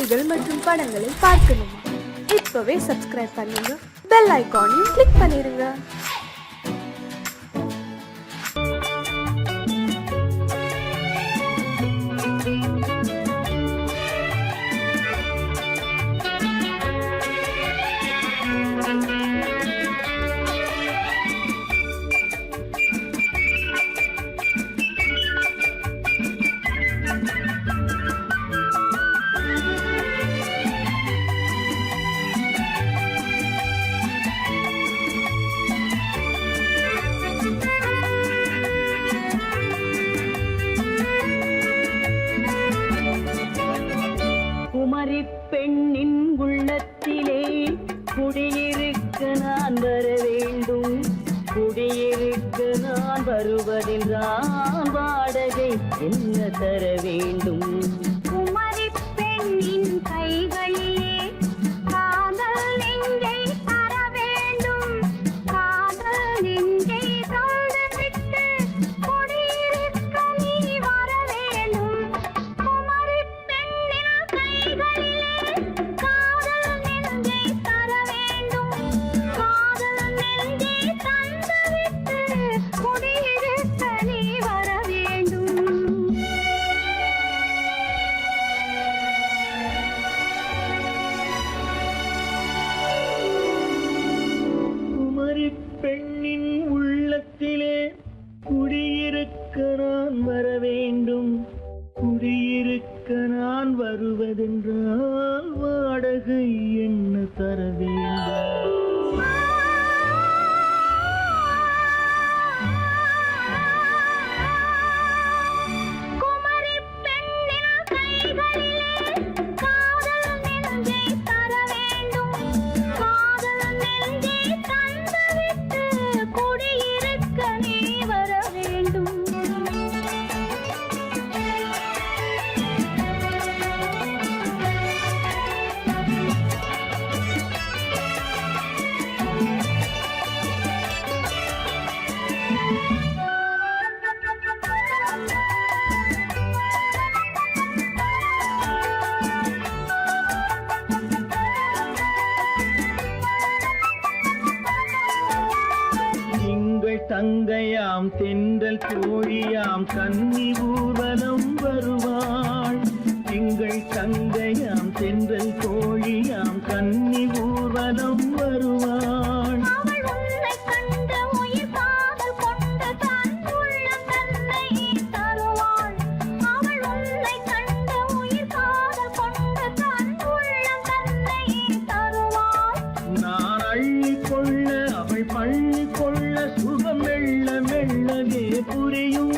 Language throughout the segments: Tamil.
செய்திகள் மற்றும் படங்களை பார்க்கணுமா? இப்பவே சப்ஸ்கிரைப் பண்ணுங்க, பெல் ஐகானையும் கிளிக் பண்ணிருங்க. பெண்ணின் உள்ளத்திலே குடியிருக்க நான் வர வேண்டும். குடியிருக்க நான் வருவதென்றால் வாடகை என்ன தர வேண்டும்? குமரி பெண்ணின் கைகளிலே காதல் நெஞ்சை தர வேண்டும். காதல் நெஞ்சை தந்துவிட்டு குடியிருக்க நீ வர வேண்டும். குமரி பெண்ணின் கைகளிலே காதல் நெஞ்சை தர வேண்டும். காதல் நெஞ்சை தந்துவிட்டு குடியிருக்க நீ வர வேண்டும். குமரி பெண்ணின் உள்ளத்திலே குடியிருக்க நான் வர வேண்டும். குடியிருக்க நான் வருவதென்றால் வாடகை என்ன தர வேண்டும்? குமரி பெண்ணின் கைகளிலே காதல் நெஞ்சை தர வேண்டும். காதல் நெஞ்சை தந்துவிட்டு குடியிருக்க நீ வர வேண்டும். திங்கள் தங்கையாம் தென்றல் தோழியாம் கன்னி ஊர்வலம் வருவாள். திங்கள் தங்கையாம் தென்றல் தோழியாம் கன்னி ஊர்வலம் வருவாள். அவள் உன்னை கண்டு உயிர் காதல் கொண்டு தன் உள்ளம் தன்னை தருவாள். அவள் உன்னை கண்டு உயிர் காதல் கொண்டு தன் உள்ளம் தன்னை தருவாள். நான் அள்ளிக் கொள்ள அவள் பள்ளிக் கொள்ள சுகம் மெல்ல மெல்லவே புரியும்.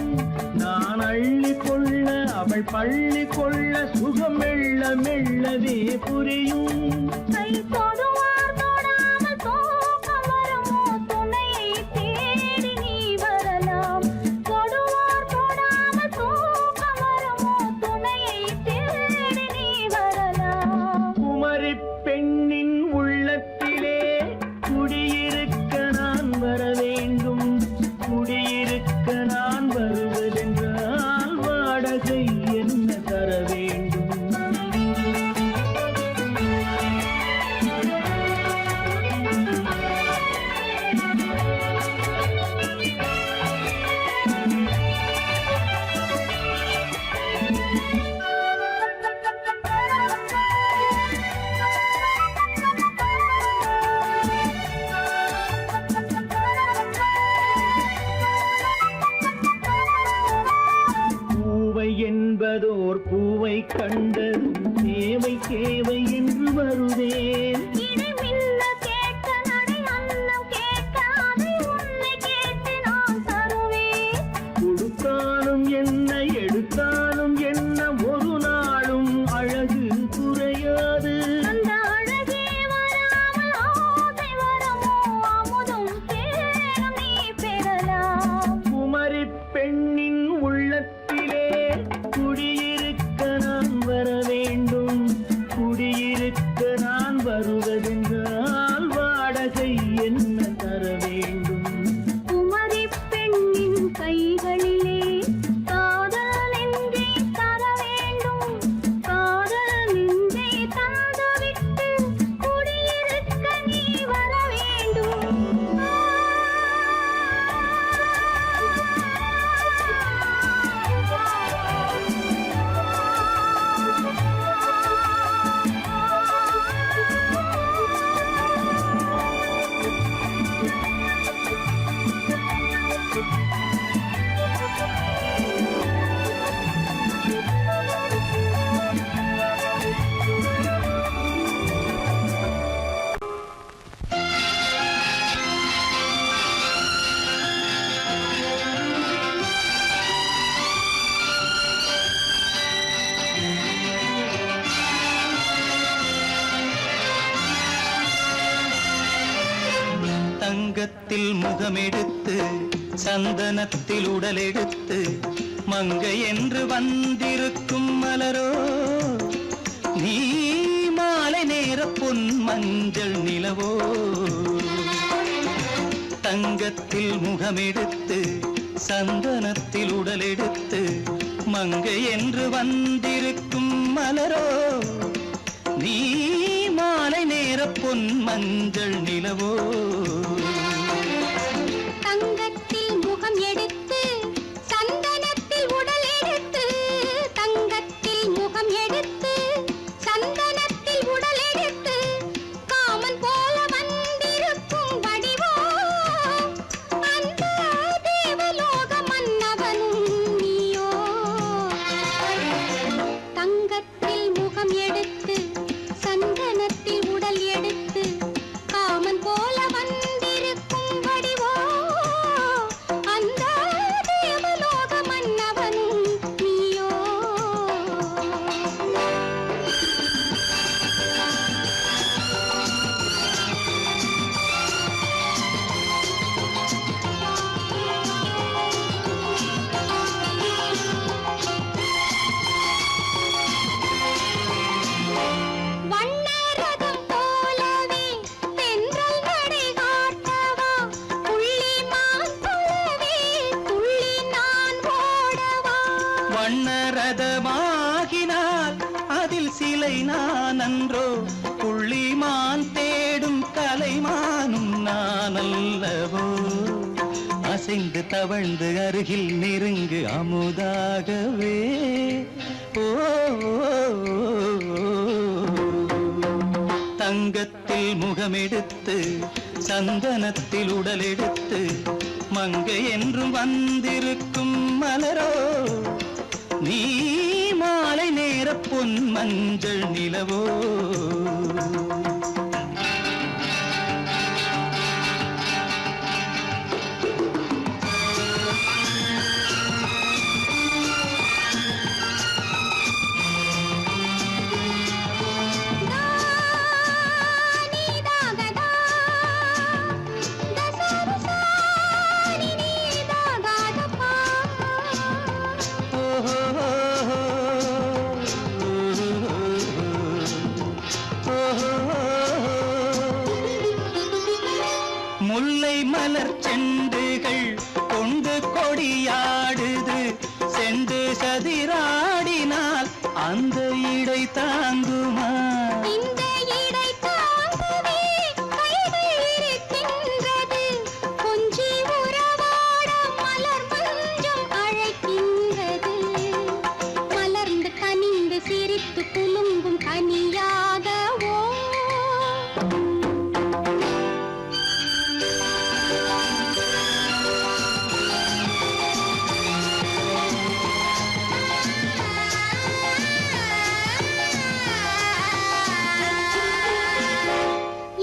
நான் அள்ளிக் கொள்ள அவள் பள்ளிக் கொள்ள சுகம் மெல்ல மெல்லவே புரியும். கை தொடுவார் தொடாமல் தூக்கம் வருமோ? துணையை தேடி நீ வரலாம். தொடுவார் தொடாமல் தூக்கம் வருமோ? துணையை தேடி நீ வரலாம். குமரி பெண்ணின் உள்ளத்திலே குடியிருக்க நான் வர வேண்டும். குடியிருக்க நான் வருவதென்றால் வாடகை என்ன தர வேண்டும்? பூவை என்பதோர் பூவை கண்டதும் தேவை தேவை என்று வருவேன். இடி மின்ன கேட்க நடை அன்னம் கேட்க அதை உன்னை கேட்டு நான் தருவேன். கொடுத்தாலும் என்ன எடுத்தாலும் என்ன ஒரு நாளும் அழகு குறையாது. அந்த அழகே வராமல் ஆசை வரமோ? அமுதும் தேனும் நீ பெறலாம். குமரி பெண்ணின் உள்ளத்திலே குடியிருக்க நான் வர வேண்டும். குடியிருக்க நான் வருவது தங்கத்தில் முகமெடுத்து சந்தனத்தில் உடலெடுத்து மங்கை என்று வந்திருக்கும் மலரோ நீ மாலை நேர பொன் மஞ்சள் நிலவோ தங்கத்தில் முகமெடுத்து சந்தனத்தில் உடலெடுத்து மங்கை என்று வந்திருக்கும் மலரோ நீ மாலை நேர பொன் மஞ்சள் நிலவோ தங்கத்தில் முகம் எடுத்து சந்தனத்தில் உடல் எடுத்து தங்கத்தில் முகம் எடுத்து சந்தனத்தில் உடல் எடுத்து காமன் போல வந்திருக்கும் வடிவோ அந்த தேவலோக மன்னவனும் நீயோ தங்கத்தில் முகம் எடுத்து சந்தனத்தில் உடல் எடுத்து காமன் போல வந்திருக்கும் வடிவோ அந்த தேவலோக மன்னவனும் நீயோ வண்ணரதம் போலவே தென்றல் நடை காட்டவா புள்ளிமான் போலவே துள்ளி நான் ஓடவா வண்ணரதமாகினால் அதில் சிலை நான் அன்றோ புள்ளிமான் தேடும் கலைமானும் நான் அல்லவோ அசைந்து தவழ்ந்து அருகில் நெருங்கு அமுதாகவே ஓ தங்கத்தில் முகமெடுத்து சந்தனத்தில் உடலெடுத்து மங்கை என்றும் வந்திருக்கும் மலரோ நீ மாலை நேர பொன் மஞ்சள் நிலவோ நீதாகதா தசரசானி நீதாகதப்பா முல்லை மலர் செண்டுகள் கொண்டு கொடியாடுது செண்டு சதிராடினால் அந்த இடை தாங்குமா இந்த இடை தாங்கவே கைகள் இருக்கின்றது கொஞ்சி உறவாட மலர் மஞ்சம் அழைக்கின்றது மலர்ந்து கனிந்து சிரித்து குலுங்கும் கனியாகவோ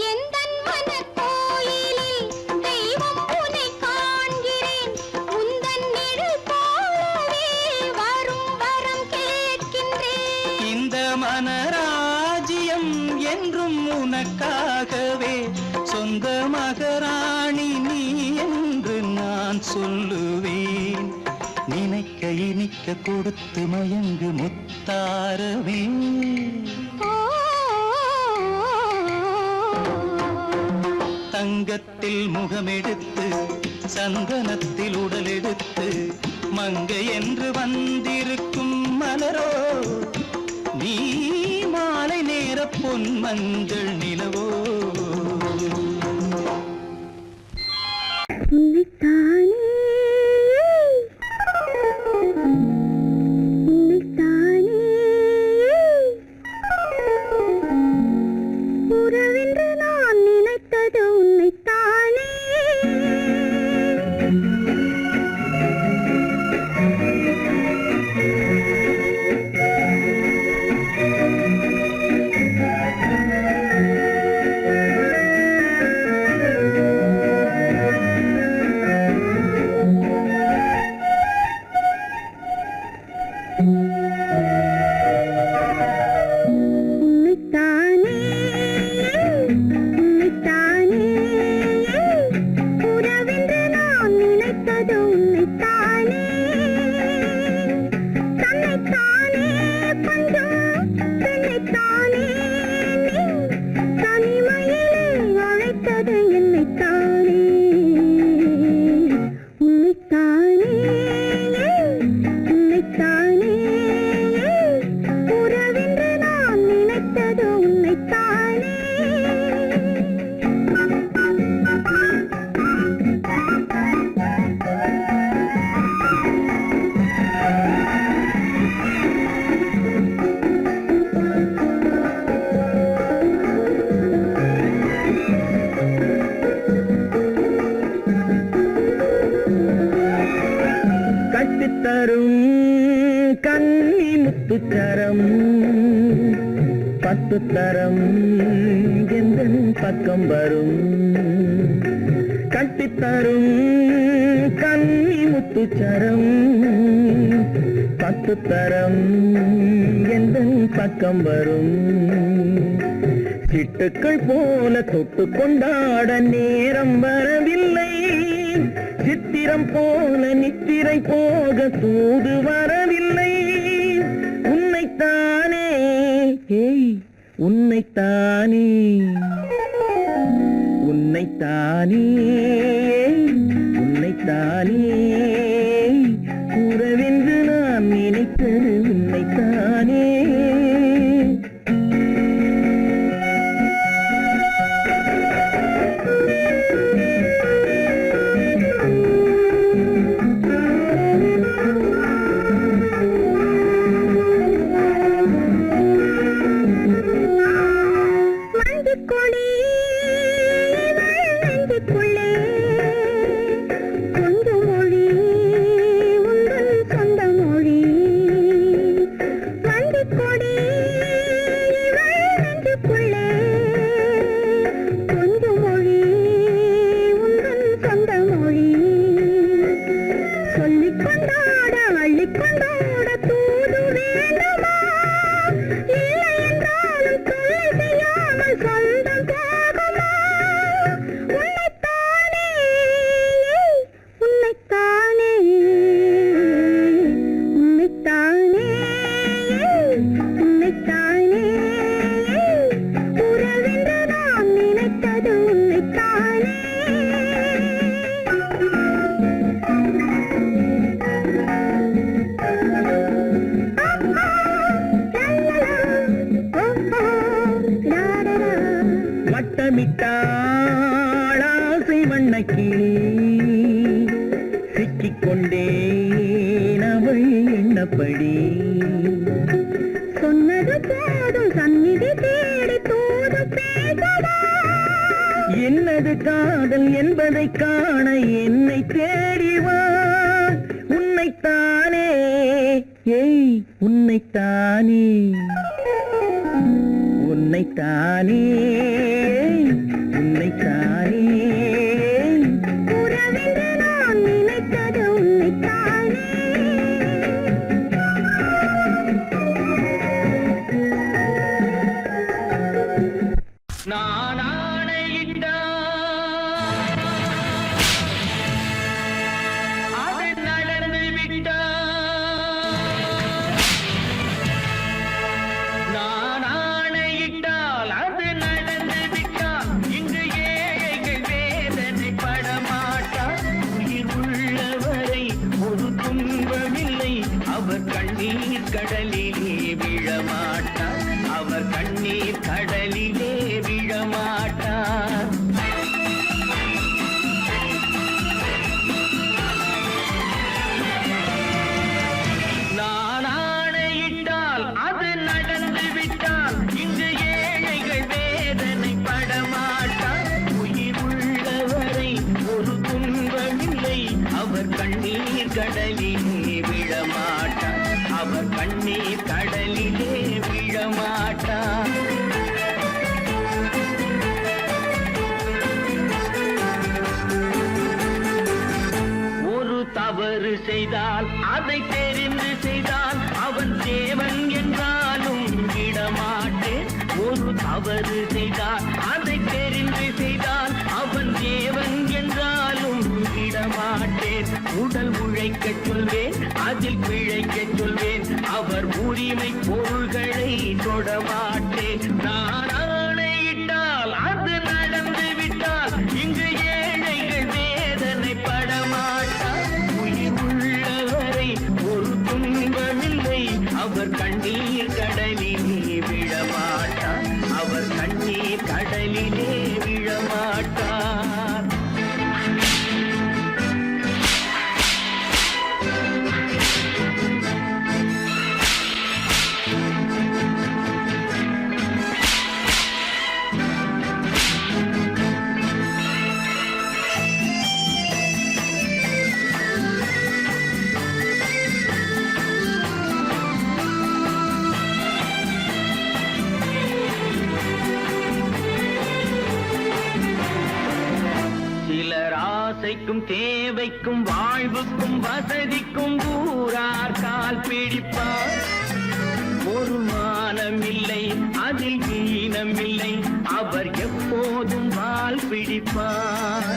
எந்தன் மனக்கோயிலில் தெய்வம் உன்னை காண்கிறேன் உந்தன் நிழல் போலவே வரும் வரம் கேட்கின்றேன் இந்த மனராஜ்யம் என்றும் உனக்காகவே சொந்த மகராணி நீ என்று நான் சொல்லுவேன் நினைக்க இனிக்க கொடுத்து மயங்கு முத்தாரவே தங்கத்தில் முகமெடுத்து சந்தனத்தில் உடலெடுத்து மங்கை என்று வந்திருக்கும் மலரோ நீ மாலை நேர பொன் மஞ்சள் நிலவோ உறவென்று நான் நினைத்தது உன்னைத்தானே 10 தரம் எந்தன் பக்கம் வரும் கட்டித்தரும் கன்னி முத்துச்சரம் 10 தரம் எந்தன் பக்கம் வரும் சிட்டுக்கள் போல தொட்டு கொண்டாட நேரம் வரவில்லை சித்திரம் போல நித்திரை போக தூது வரவில்லை உன்னைத்தானே ஏய் உன்னைத்தானே உன்னைத்தானே உன்னைத்தானே உறவென்று நான் நினைத்தது உன்னைத்தானே வட்டமிட்டாளாசை வண்ணக்கிளி சிக்கிக்கொண்டேன் அவள் எண்ணப்படி சொன்னது போதும் சந்நிதி தேடி தூது பேசவா என்னது காதல் என்பதை காண என்னை தேடிவா உன்னைத்தானே ஏய் உன்னைத்தானே உன்னைத்தானே உன்னைத்தானே உறவென்று நான் நினைத்தது உன்னைத்தானே நான் ஆணையிட்டால் அது நடந்து விட்டால் நான் ஆணையிட்டால் அது நடந்து விட்டால் இங்கு ஏழைகள் வேதனை படமாட்டார் உயிர் உள்ளவரை ஒரு துன்பமில்லை அவர் கண்ணீர் கடலிலே விழமாட்டார் அவர் கண்ணீர் கடலிலே விழமாட்டார் நான் ஆணையிட்டால் அது நடந்து விட்டால் இங்கு ஏழைகள் வேதனை படமாட்டார் உயிர் உள்ளவரை ஒரு துன்பமில்லை அவர் கண்ணீர் கடலிலே விழமாட்டார் அவர் கண்ணீர் கடலிலே விழமாட்டார் ஒரு தவறு செய்தால் அதை தெரிந்து செய்தால் அவன் தேவன் என்றாலும் விடமாட்டேன் ஒரு தவறு செய்தால் அதை தெரிந்து செய்தால் அவன் தேவன் என்றாலும் விடமாட்டேன் உடல் உழைக்கச் சொல்வேன் அதில் பிழைக்கச் சொல்வேன் அவர் உரிமை பொருள்களை தொடமாட்டேன் நான் ஆணையிட்டால் அது நடந்து விட்டால் இங்கு ஏழைகள் வேதனை படமாட்டார் உயிர் உள்ளவரை ஒரு துன்பமில்லை அவர் கண்ணீர் கடலிலே விழமாட்டார் அவர் கண்ணீர் கடலிலே விழமாட்டார் தேவைக்கும் தேவைக்கும் வாழ்வுக்கும் வசதிக்கும் ஊரார் கால் பிடிப்பார். ஒரு மானமில்லை அதில் ஈனமில்லை, அவர் எப்போதும் வால் பிடிப்பார்.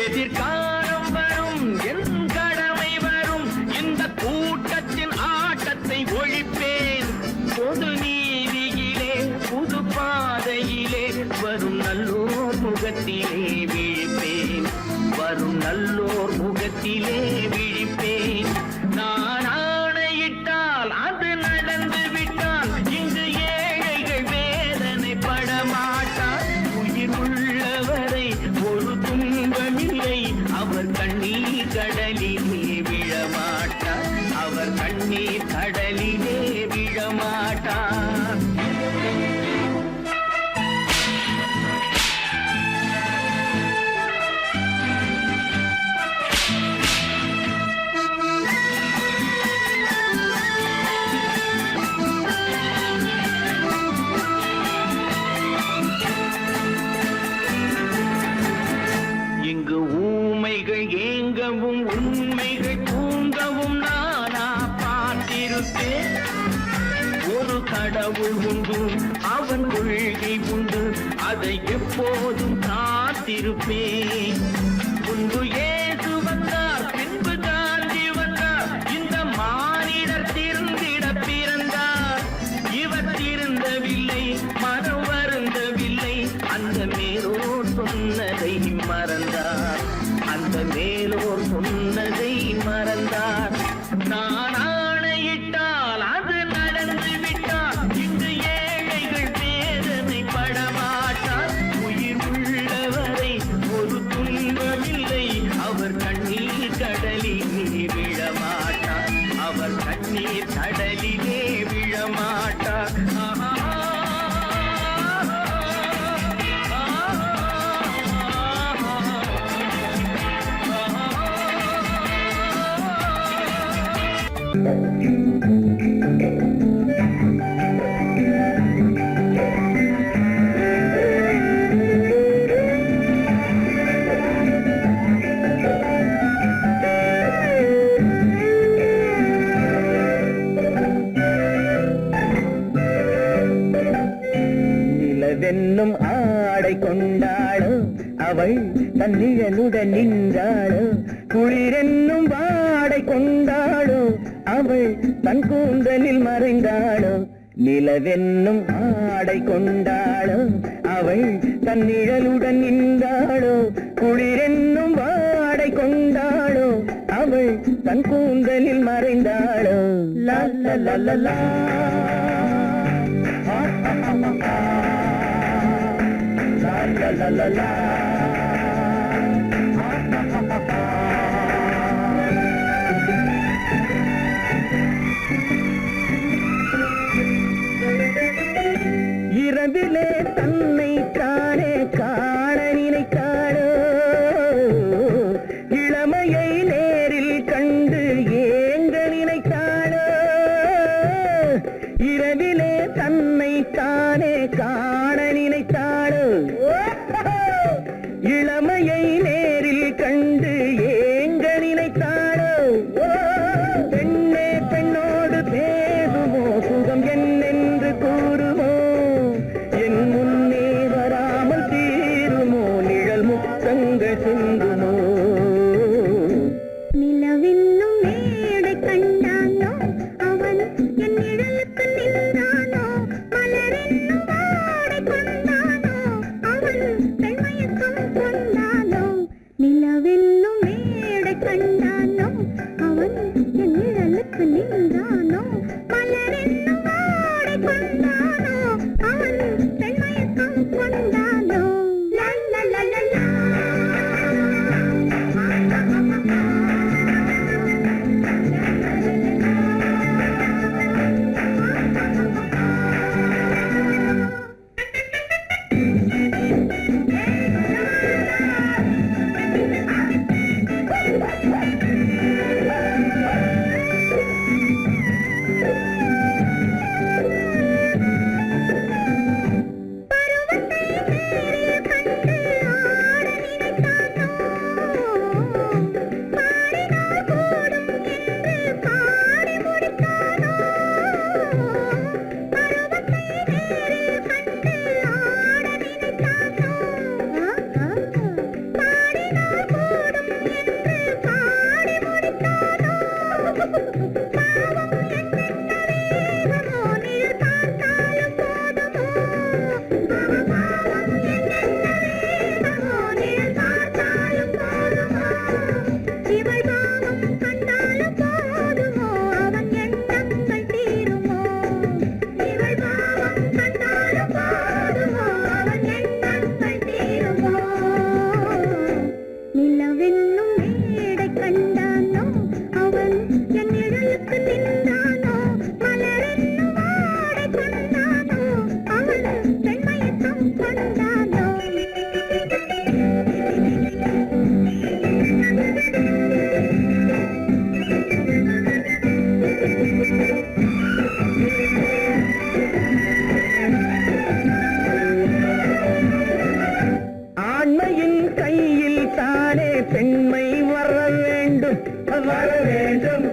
எதிர்காலம் வரும் என் கடமை வரும், இந்த கூட்டத்தின் ஆட்டத்தை ஒழிப்பேன். பொது நீதியிலே புது பாதையிலே வரும் நல்லோர் முகத்திலே விழிப்பேன். வரும் நல்லோர் முகத்திலே விழிப்பேன். நான் ஆணையிட்டால் அது நடந்து விட்டால் இங்கு ஏழைகள் வேதனை படமாட்டார். உயிர் உள்ளவரை ஒரு துன்பமில்லை, அவர் கண்ணீர் கடலிலே விழமாட்டார். அவர் கண்ணீர் கடலிலே விழமாட்டார். இங்கு ஊமைகள் ஏங்கவும் உண்மைகள் தூங்கவும் நானா பார்த்திருப்பேன். ஒரு கடவுள் உண்டு, அவன் கொள்கை உண்டு, அதை எப்போதும் காத்திருப்பேன். முன்பு இயேசு வந்தார், பின்பு காந்தி வந்தார், இந்த மானிடர் திருந்திட பிறந்தார். இவர் திருந்தவில்லை, மனம் வருந்தவில்லை, அந்த மேலோர் சொன்னதை மறந்தார். அந்த மேலோர் சொன்னதை மறந்தார். நான் ஆணையிட்டால் அது நடந்து விட்டால் இங்கு ஏழைகள் வேதனை படமாட்டார். உயிர் உள்ளவரை ஒரு துன்பமில்லை, அவர் கண்ணீர் கடலிலே விழமாட்டார். அவர் கண்ணீர் கடலிலே விழமாட்டார். நிலவென்னும் ஆடை கொண்டாளோ, அவள் தன் நிழலுடன் நின்றாளோ. குளிரென்னும் வாடை கொண்டாளோ, அவள் தன் கூந்தலில் மறைந்தாளோ. நிலவென்னும் ஆடை கொண்டாளோ, அவள் தன் நிழலுடன் நின்றாளோ. குளிரென்னும் வாடை கொண்டாளோ, அவள் தன் கூந்தலில் மறைந்தாளோ. லா லா லா லா லா. La la la la. இரவிலே தன்னை காணே காண நினைத்தாளோ, இளமையை நேரில் கண்டு ஏங்க நினைத்தாளோ. இரவிலே தன்னை தானே காண நினைத்தாளோ, இளமையை நேரில் கண்டு ஏங்க நினைத்தாளோ. பெண்ணே பெண்ணோடு பேசுமோ, சுகம் என்னென்று கூறுமோ, என் முன்னே வராமல் தீருமோ, நிழல் முத்தங்கள் சிந்துமோ. நிலவென்னும் மேடை கண்டானோ, அவன் என் நிழலுக்கு நின்றானோ. மலரென்னும் வாடை வர வேண்டும்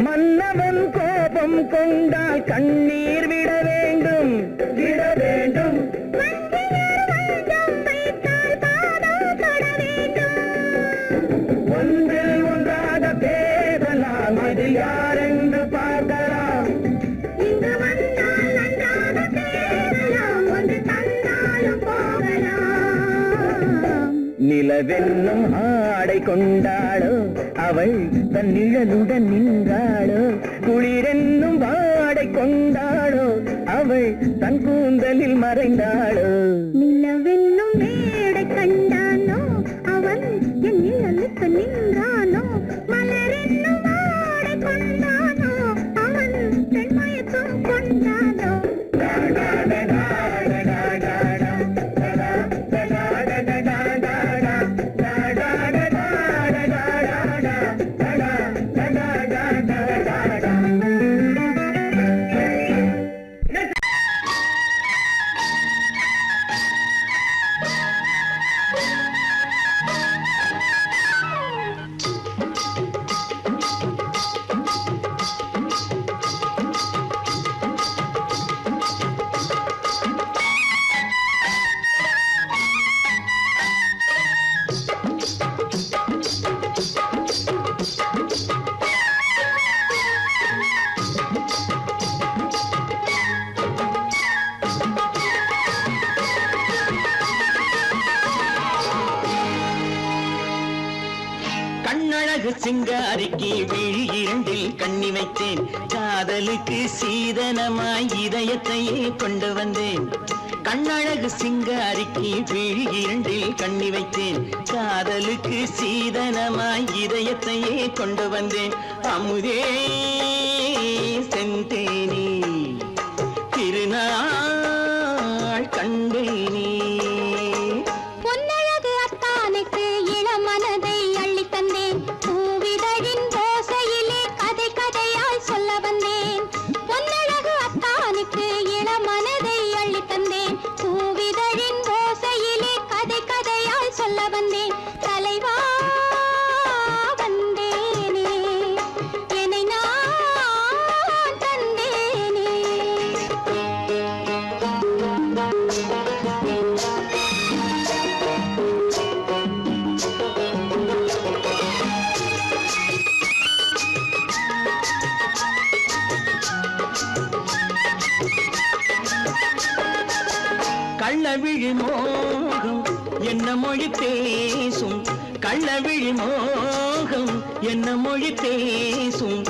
மன்னவன் கோபம் கொண்டால் கண்ணீர் விட வேண்டும் விட வேண்டும் ஒன்றில் ஒன்றாக பேசலாம் அது யாரென்று பார்க்கலாம் நிலவென்னும் ஆடை கொண்டாளோ அவள் தன் நிழலுடன் நின்றாளோ குளிரென்னும் வாடை கொண்டாளோ அவள் தன் கூந்தலில் மறைந்தாளோ நிலவென்னும் மேடை கண்டானோ அவன் என் நிழலுக்கு நின்றானோ மலரென்னும் ஆடை கொண்டானோ அவன் பெண்மயக்கம் கொண்டானோ கண்ணழகு சிங்காரிக்கு விழி இரண்டில் கண்ணி வைத்தேன் காதலுக்கு சீதனமாய் இதயத்தையே கொண்டு வந்தேன் கண்ணழகு சிங்காரிக்கு விழி இரண்டில் கண்ணி வைத்தேன் காதலுக்கு சீதனமாய் இதயத்தையே கொண்டு வந்தேன் அமுதே செந்தேனே திருநாள் கண்டேனே பொன்னழகு அத்தானுக்கு இளமனதை அள்ளி தந்தேன் பூவிதழின் ஓசையிலே கதை கதையாய் சொல்ல வந்தேன் பொன்னழகு அத்தானுக்கு இளமனதை அள்ளி தந்தேன் பூவிதழின் ஓசையிலே கதை கதையாய் சொல்ல வந்தேன் தலைவா வந்தேனே என்னை நான் தந்தேனே கள்ளவிழி மோகம் என்ன மொழி பேசும் கள்ளவிழி மோகம் என்ன மொழி பேசும்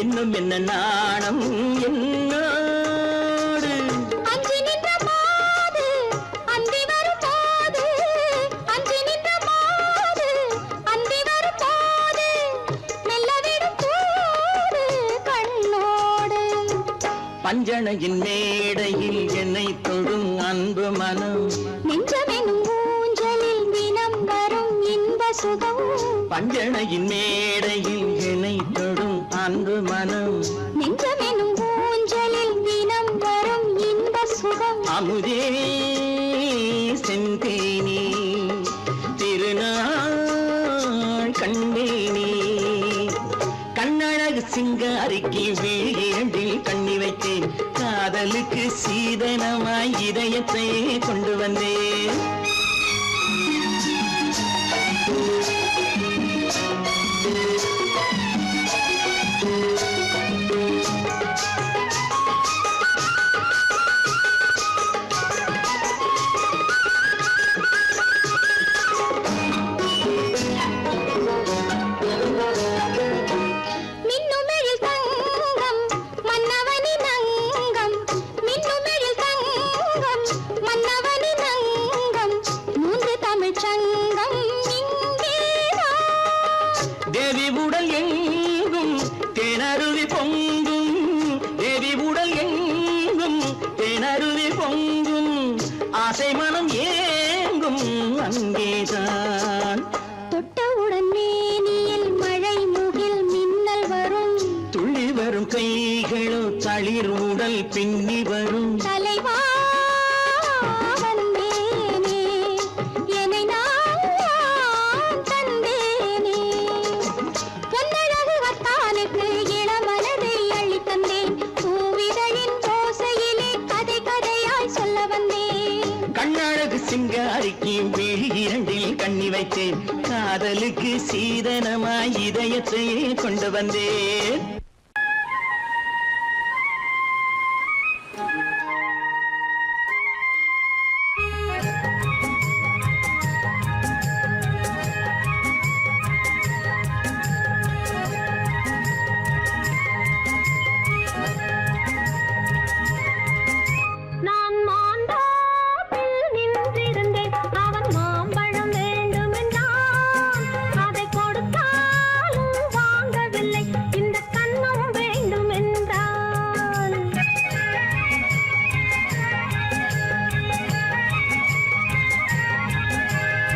இன்னும் என்ன நாணம் என்னோடு அஞ்சி நின்ற மாது அந்தி வரும் போது அஞ்சி நின்ற மாது அந்தி வரும் போது மெல்ல விடும் போது கண்ணோடு பஞ்சணையின் மேடையில் என்னை தொடும் அன்பு மனம் நெஞ்சமெனும் ஊஞ்சலில் தினம் வரும் இன்ப சுகம் பஞ்சணையின் மேடையில் என்னை தொடும் அன்பு மனம் நெஞ்சமெனும் ஊஞ்சலில் தினம் வரும் இன்ப சுகம் அமுதே செந்தேனே திருநாள் கண்டேனே கண்ணழகு சிங்காரிக்கு விழி இரண்டில் கண்ணி வைத்தேன் காதலுக்கு சீதனமாய் இதயத்தை கொண்டு வந்தேன் மின்னுமெழில் தங்கம் மன்னவனின் அங்கம் மின்னுமெழில் தங்கம் மன்னவனின் அங்கம் மூன்று தமிழ்ச் சங்கம் இங்கேதான் தேவி உடல் எங்கும் தேனருவி பொங்கும் தேவி உடல் எங்கும் தேனருவி பொங்கும் ஆசை மனம் ஏங்கும் அங்கேதான் தொட்டவுடன் மேனியில் மழை முகில் மின்னல் வரும் துள்ளி வரும் கைகளோ தளிர் உடல் பின்னி வரும் தலைவா வந்தேனே காதலுக்கு சீதனமாய் இதயத்தையே கொண்டு வந்தேன். நான் மாந்தோப்பில் நின்றிருந்தேன் அவன் மாம்பழம் வேண்டுமென்றான் அதை கொடுத்தாலும் வாங்கவில்லை இந்த கன்னம் வேண்டுமென்றான்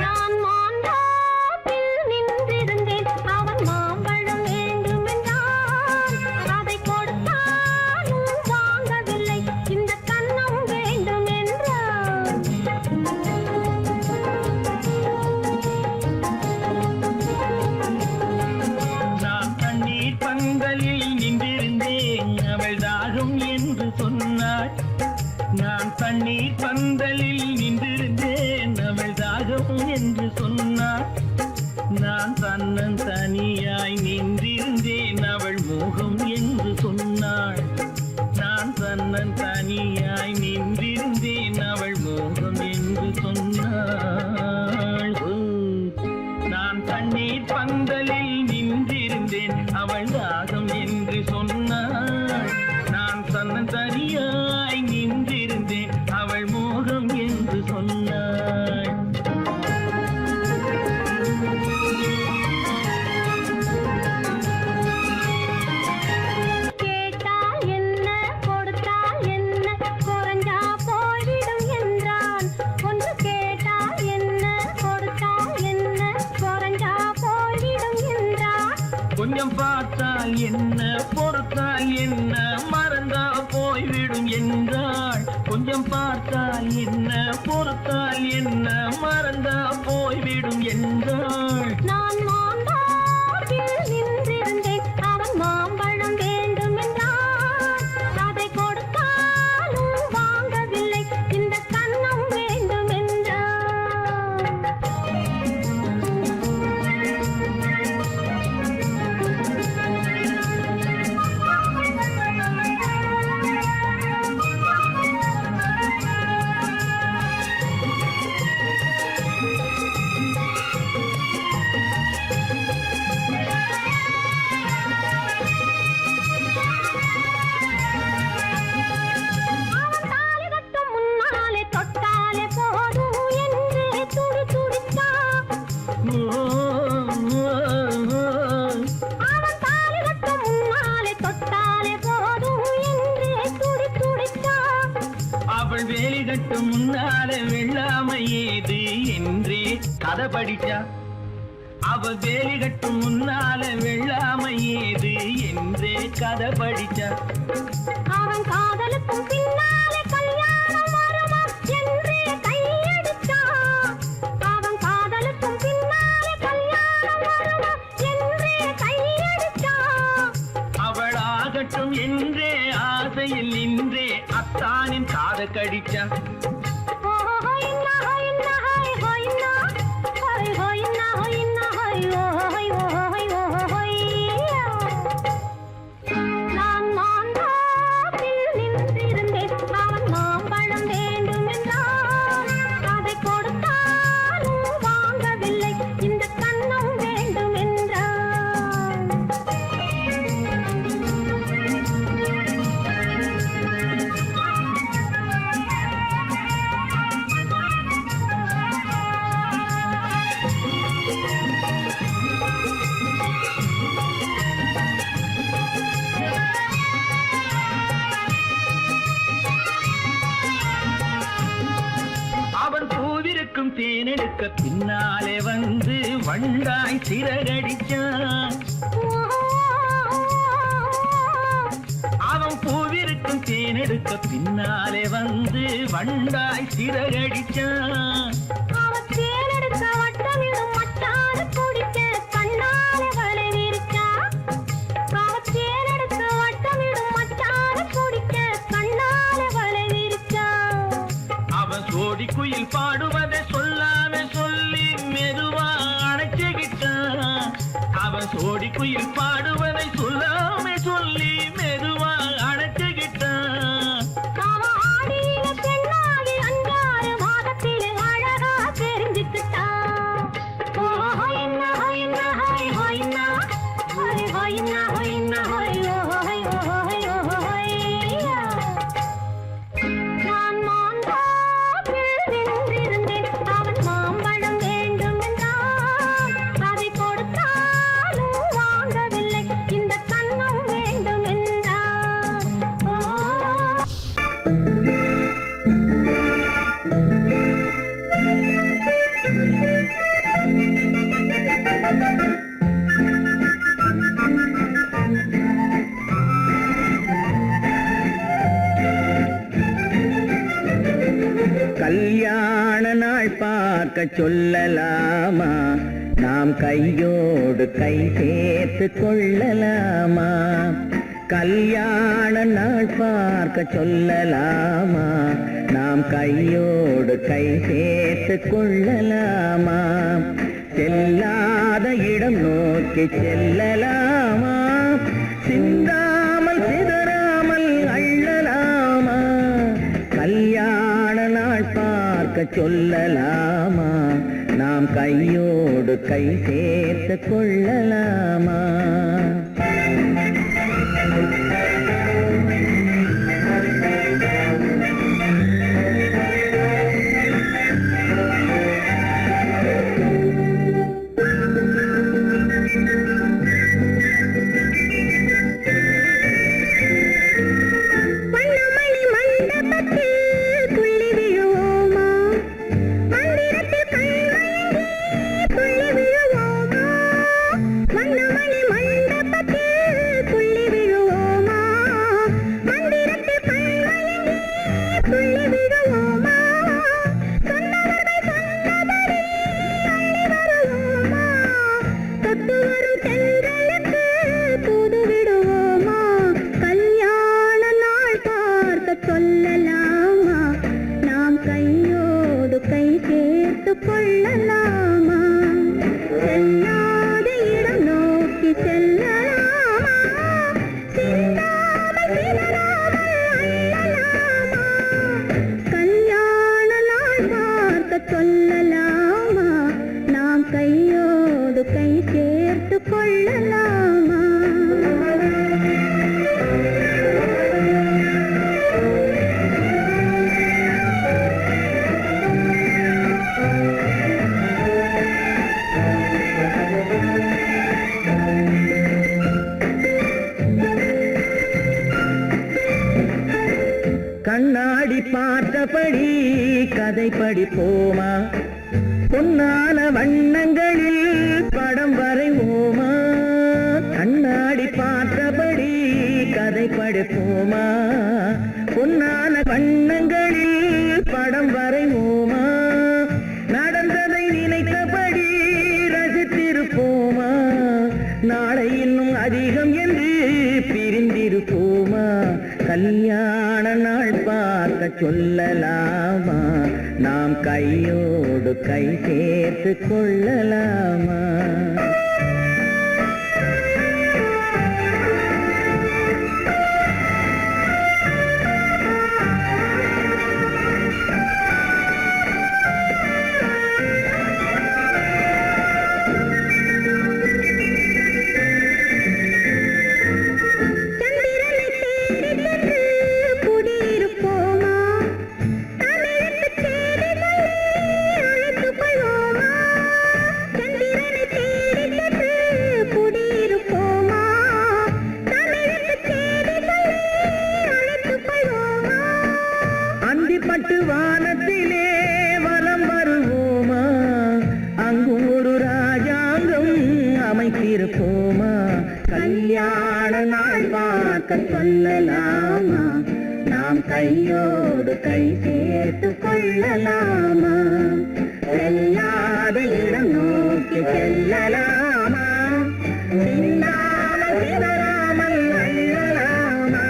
நான் மாந்தோப்பில் நின்றிருந்தேன் அவன் மாம்பழம் வேண்டுமென்றான் அதை கொடுத்தாலும் வாங்கவில்லை இந்த கன்னம் வேண்டுமென்றான் நான் தண்ணீர் பந்தலில் நின்றிருந்தேன் அவள் தாகம் என்று சொன்னாள். நான் தண்ணீர் பந்தலில் நின்றிருந்தேன் அவள் தாகம் என்று சொன்னாள். நான் தன்னன் தனியாய் நின்றிருந்தேன் அவள் மோகம் என்று சொன்னாள். நான் தன்னன் தனியாய் நின்றிருந்தேன் அவள் மோகம் என்று சொன்னாள். ஓ, நான் தண்ணீர் பந்தலில் நின்றிருந்தேன் அவள் தாகம் என்று சொன்னாள். நான் தன்னன் தனியாய் நின்றிருந்தேன் அவள் மோகம் என்று சொன்னாள். கேட்டால் என்ன கொடுத்தால் என்ன குறைஞ்சா போய்விடும் என்றான் ஒன்று கேட்டால் என்ன கொடுத்தால் என்ன குறைஞ்சா போய்விடும் என்றான் கொஞ்சம் பார்த்தால் என்ன பொறுத்தால் என்ன மறந்தா போய்விடும் என்றாள். கொஞ்சம் பார்த்தால் என்ன பொறுத்தால் என்ன மறந்தா போய்விடும் என்றாள். நான் மாந்தோப்பில் நின்றிருந்தேன் அவன் மாம்பழம் வேண்டுமென்றான் அதை கொடுத்தாலும் வாங்கவில்லை இந்த கன்னம் வேண்டுமென்றான் அவன் தாலி கட்டும் முன்னாலே தொட்டாலே போதும் என்று துடி துடித்தான் அவன் தாலி கட்டும் முன்னாலே தொட்டாலே போதும் என்று துடி துடித்தான் அவள் வேலி கட்டும் முன்னாலே வெள்ளாமை ஏது என்றே கதை படிச்சா. அவள் வேலி கட்டும் முன்னாலே வெள்ளாமை ஏது என்றே கதை படிச்சா. அவன் காதலுக்கும் பின்னாலே கல்யாணம் வருமா என்றே கையடித்தான் அவன் காதலுக்கும் பின்னாலே கல்யாணம் வருமா என்றே கையடித்தான் அவள் ஆகட்டும் என்றே ஆசையில் நின்றே அத்தானின் காத கடிச்சா. நான் மாந்தோப்பில் நின்றிருந்தேன் அவன் மாம்பழம் வேண்டுமென்றான் அதை கொடுத்தாலும் வாங்கவில்லை இந்த கன்னம் வேண்டுமென்றான் அவன் பூவிருக்கும் தேனெடுக்க பின்னாலே வந்து வண்டாய் சிறகடிச்சான். அவன் பூவிருக்கும் தேனெடுக்க பின்னாலே வந்து வண்டாய் சிறகடிச்சான். அவன் தேனெடுக்க வட்டமிடும் மட்டான குடிக்க கண்ணாலே வலை விரிச்சா அவன் தேனெடுக்க வட்டமிடும் மட்டான குடிக்க கண்ணாலே வலை விரிச்சா அவன் சோடி குயில் பாடுவதை சொல்லாம சொல்லி மெதுவா அணைச்சுகிட்ட பார்க்க சொல்லலாமா? நாம் கையோடு கை சேர்த்து கொள்ளலாமா? கல்யாண நாள் பார்க்க சொல்லலாமா? நாம் கையோடு கை சேர்த்து கொள்ளலாமா? செல்லாத இடம் நோக்கி செல்லலாமா? சிந்தாமல் சிதறாமல் அள்ளலாமா? கல்யாண நாள் பார்க்க சொல்லலாமா? நாம் கையோடு கை சேர்த்து கொள்ளலாமா? கண்ணாடி பார்த்தபடி கதை படிப்போமா? பொன்னான வண்ணங்களில் படம் வரைவோமா? கண்ணாடி பார்த்தபடி கதை படிப்போமா? பொன்னான வண்ணங்களில் படம் வரைவோமா? நடந்ததை நினைத்தபடி ரசித்திருப்போமா? நாளை இன்னும் அதிகம் என்று பிரிந்திருப்போமா? கல்யாண நாள் பார்க்க சொல்லலாமா? நாம் கையோடு கை சேர்த்து கொள்ளலாமா? பட்டு வானத்திலே வலம் வருவோமா? அங்கு ஒரு ராஜாங்கம் அமைத்திருப்போமா? கல்யாண நாள் பார்க்க சொல்லலாமா? நாம் கையோடு கை சேர்த்து கொள்ளலாமா? செல்லாத இடம் நோக்கி செல்லலாமா? சிந்தாமல் சிதறாமல் அள்ளலாமா?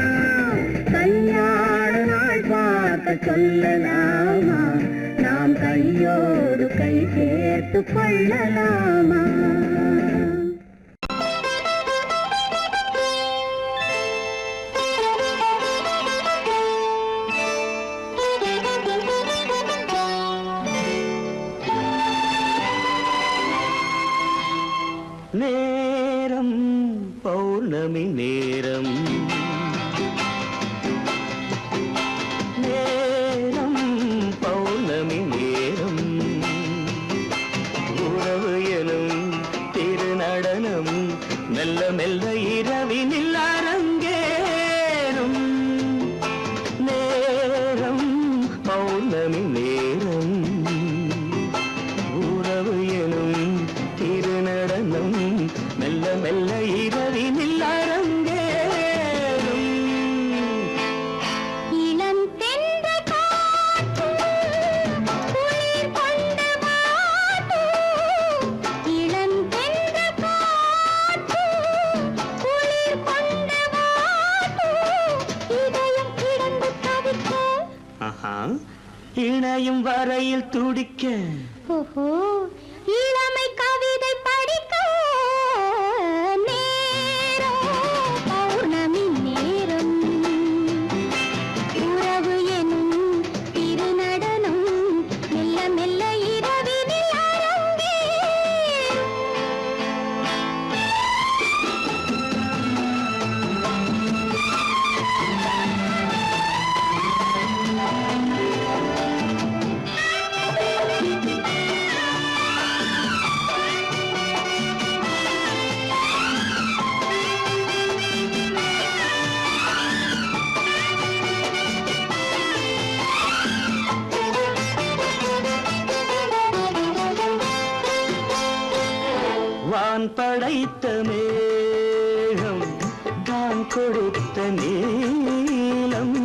கல்யாண நாள் பார்க்க சொல்லலாமா? நாம் கையோடு கை சேர்த்து கொள்ளலாமா? நேரம் பௌர்ணமி நேரம், நேரம் பௌர்ணமி நேரம், உறவு என இணையும் வரையில் துடிக்க ஓஹோ இளமை கவிதை படிக்க நேரம் பௌர்ணமி நேரம் உறவு எனும் திருநடனம் மெல்ல மெல்ல இரவினில் அரங்கேறும். வான் படைத்த மேகம் தான் கொடுத்த நீலம்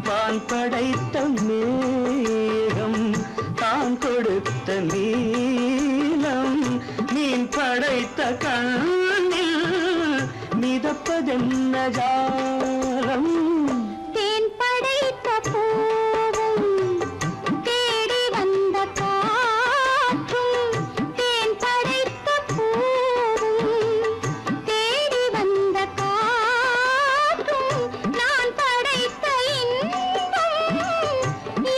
வான் படைத்த மேகம் தான் கொடுத்த நீலம் மீன் படைத்த கண்ணில் மிதப்பதென்ன ஜாலம் தேன் படைத்த பூவும் தேடி வந்த காற்றும் தேன் படைத்த பூவும் தேடி வந்த காற்றும் நான் படைத்த இன்பம்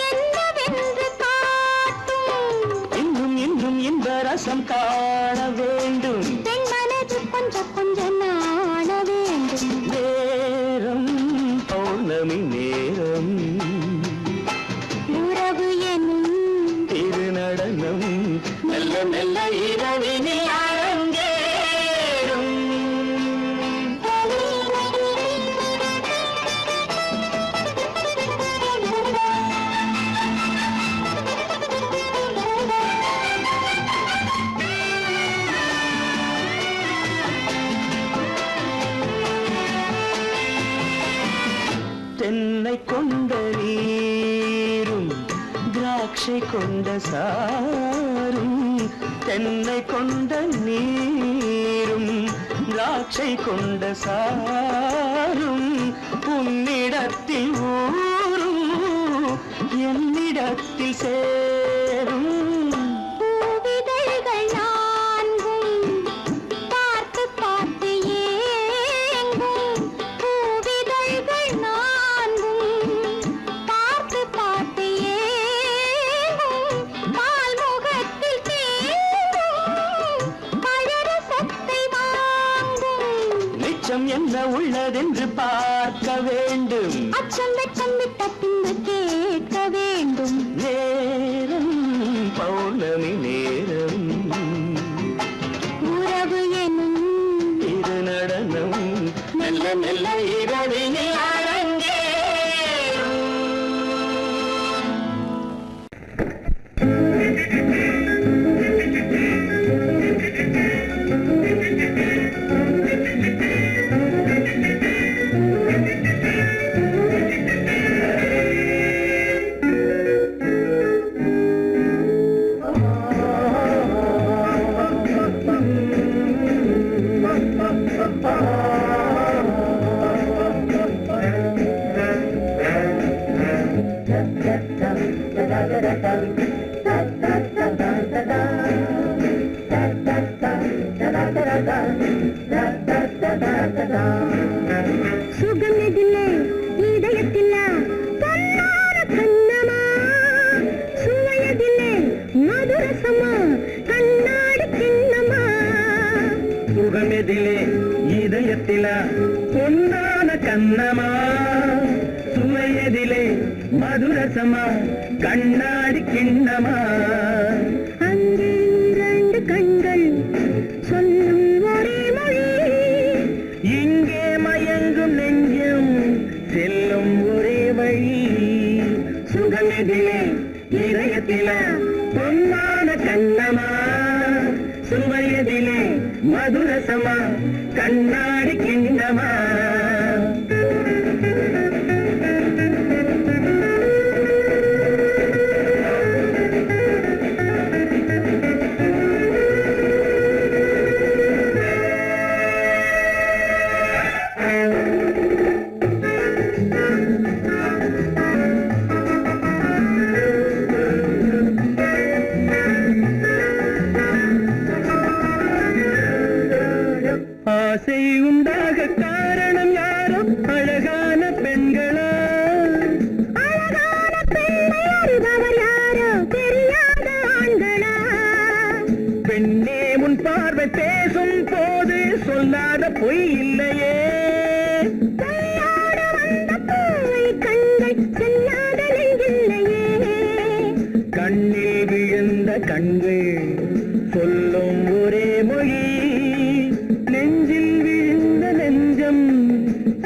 என்னவென்று காட்டும். இன்னும் இன்னும் இன்ப ரசம் காண வேண்டும் பெண் மனது கொஞ்சம் கொஞ்சம் நாண வேண்டும். நேரம் பௌர்ணமி நேரம் உறவு எனும் திருநடனம் மெல்ல மெல்ல இரவினில் அரங்கேறும். தென்னை கொண்ட நீரும் திராட்சை கொண்ட சாரும் தென்னை கொண்ட நீரும் திராட்சை கொண்ட சாரும் உன்னிடத்தில் ஊரும் என்னிடத்தில் சேரும் பூவிதழ்கள் நான்கும் பார்த்து பார்த்து ஏங்கும். பூவிதழ்கள் நான்கும் பார்த்து பார்த்து ஏங்கும். பால்முகத்தில் தேங்கும் பழரசத்தை வாங்கும். நிச்சம் என்ன உள்ளதென்று பார்க்க வேண்டும் அச்சம் வெட்கம் விட்ட பின்பு கேட்க வேண்டும். நேரம் பௌர்ணமி நேரம் உறவு எனும் இது நடனம் மெல்ல மெல்ல இரவினில் அரங்கேறும். சுகமிதில்லை இதயத்தில்ல பொன்னார கண்ணமா சுவையதில்லை மதுரசமா கண்ணாடி கிண்ணமா சுகமெதிலே இதயத்தில பொன்னான கண்ணமா சுவையதிலே மதுரசமா கண்ணாடி கிண்ணமா அங்கே இரண்டு கண்கள் சொல்லும் ஒரே மொழி இங்கே மயங்கும் நெஞ்சம் செல்லும் ஒரே வழி சுகமெதிலே இதயத்தில பொன்னான கண்ணமா சுவையதிலே மதுரசமா கண்ணாடி கிண்ணமா பொய் இல்லையே. கையோடு வந்த பூவை கண்கள் செல்லாத நெஞ்சில்லையே. கண்ணில் விழுந்த கண்கள் சொல்லும் ஒரே மொழி. நெஞ்சில் விழுந்த நெஞ்சம்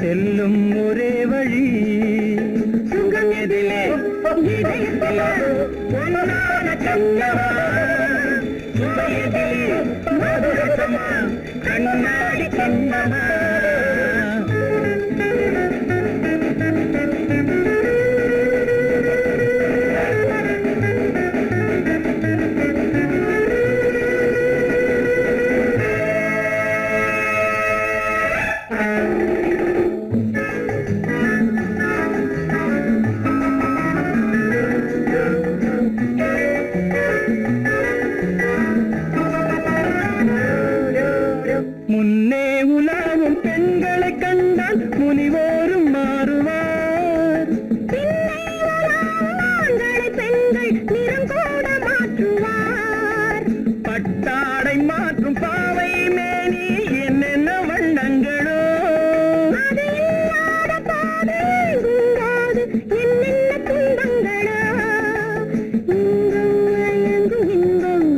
செல்லும் ஒரே வழி. சுகம் எதிலே இதயத்திலே பொன்னான கண்ணவா. சுவையதிலே மதுரசமா கண்ணாடி கண்ணவா. முன்னே உலாவும் பெண்களை கண்டால் முனிவோரும் மாறுவார். பின்னே உலாவும் ஆண்களை பெண்கள் நிறம் கூட மாற்றுவார். பட்டாடை மாற்றும் பாவை மேனி என்னென்ன வண்ணங்களோ. அது இல்லாத பாதை எங்குங்காது என்னென்ன துன்பங்களோ. இங்கும் அயங்கும் இன்பம்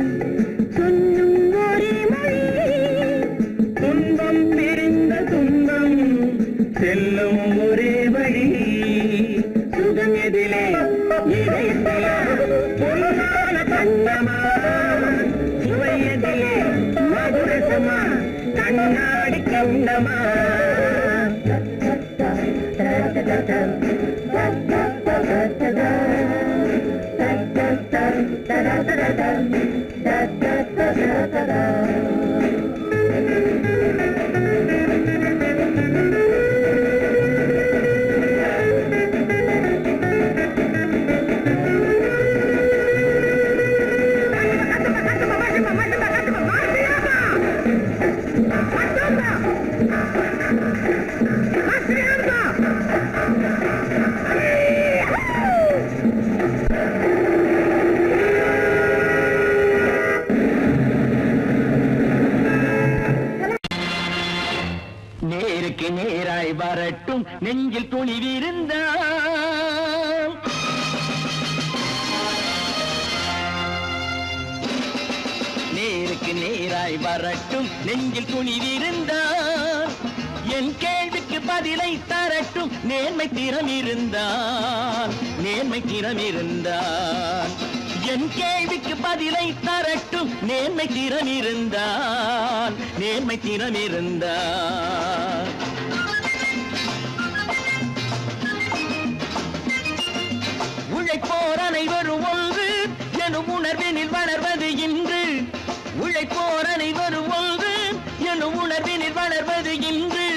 சொல்லும் ஒரே மொழி. துன்பம் பிரிந்த துன்பம் செல்லும் ஒரே வழி. சுகம் எதிலே இதயத்திலே பொன்னான கண்ணமா. சுவை எதிலே மதுரசமா கண்ணாடி கண்ணமா. நேருக்கு நேராய் வரட்டும் நெஞ்சில் துணிவிருந்தால். நேருக்கு நேராய் வரட்டும் நெஞ்சில் துணிவிருந்தால். என் கேள்விக்கு பதிலை தரட்டும் நேர்மை திறம் இருந்தால். நேர்மை திறம் இருந்தால் என் கேள்விக்கு பதிலை தரட்டும் நேர்மை திறம் இருந்தால். நேர்மை திறம் இருந்தால் உழைப்போர் அனைவரும் ஒன்று எனும் உணர்வினில் வளர்வது இன்று. உழைப்போர் அனைவரும் ஒன்று எனும் உணர்வினில் வளர்வது இன்று.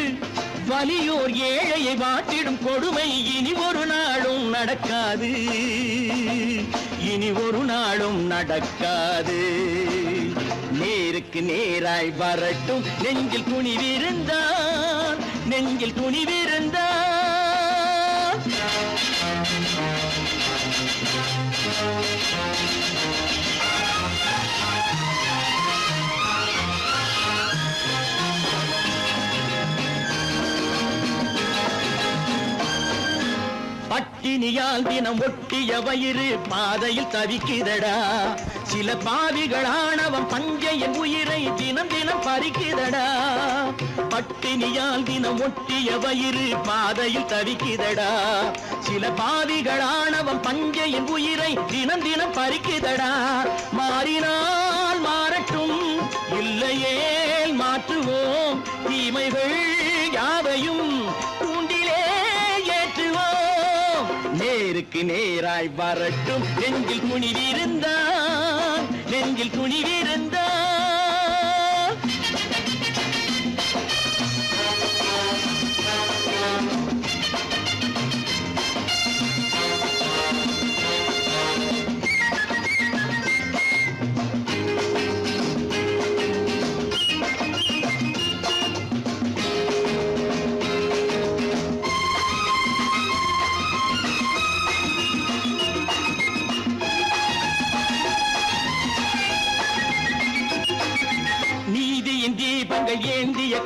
வலியோர் ஏழையை வாட்டிடும் கொடுமை இனி ஒரு நாளும் நடக்காது. இனி ஒரு நாளும் நடக்காது. நேருக்கு நேராய் வரட்டும் நெஞ்சில் துணிவிருந்தால். நெஞ்சில் துணிவிருந்தால் பட்டினியால் தினம் ஒட்டிய வயிறு பாதையில் தவிக்குதடா. சில பாவிகள் ஆணவம் பஞ்சையின் உயிரை தினம் தினம் பறிக்குதடா. பட்டினியால் தினம் ஒட்டிய வயிறு பாதையில் தவிக்குதடா. சில பாவிகள் ஆணவம் பஞ்சையின் உயிரை தினம் தினம் பறிக்குதடா. மாறினால் மாறட்டும் இல்லையேல் மாற்றுவோம். தீமைகள் யாவையும் கூண்டிலே ஏற்றுவோம். நேருக்கு நேராய் வரட்டும் நெஞ்சில் துணிவிருந்தால். நெஞ்சில் துணிவிருந்தால்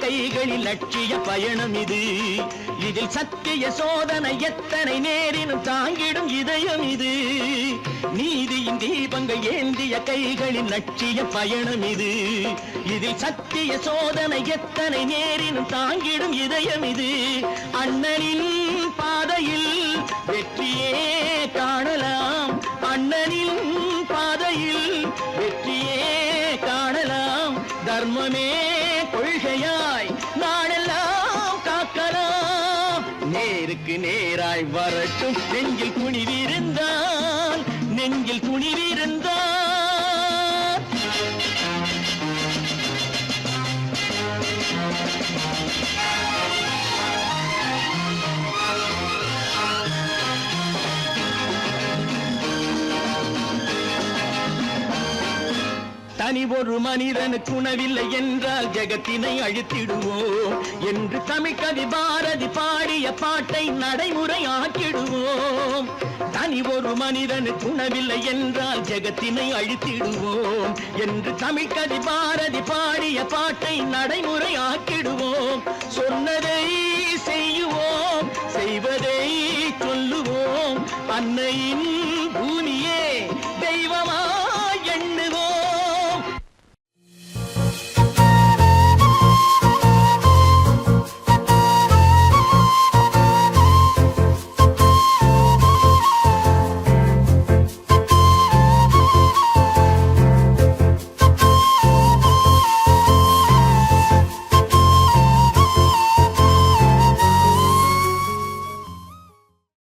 கைகளில் லட்சிய பயணம் இது. இதில் சத்திய சோதனை எத்தனை நேரினும் தாங்கிடும் இதயம் இது. நீதியின் தீபங்கள் ஏந்திய கைகளின் லட்சிய பயணம் இது. இதில் சத்திய சோதனை எத்தனை நேரினும் தாங்கிடும் இதயம் இது. அண்ணனின் பாதையில் வெற்றியே காணலாம், அண்ணனின் பாதையில் வெற்றியே காணலாம். தர்மமே கொள்கையாய் நாடெல்லாம் காக்கலாம். நேருக்கு நேராய் வரட்டும் நெஞ்சில் துணிவிருந்தான், நெஞ்சில் துணிவிருந்தான். தனி ஒரு மனிதனுக்கு உணவில்லை என்றால் ஜெகத்தினை அழித்திடுவோம் என்று தமிழ்கவி பாரதி பாடிய பாட்டை நடைமுறையாக்கிடுவோம். தனி ஒரு மனிதனுக்கு உணவில்லை என்றால் ஜெகத்தினை அழித்திடுவோம் என்று தமிழ்கவி பாரதி பாடிய பாட்டை நடைமுறையாக்கிடுவோம். சொன்னதை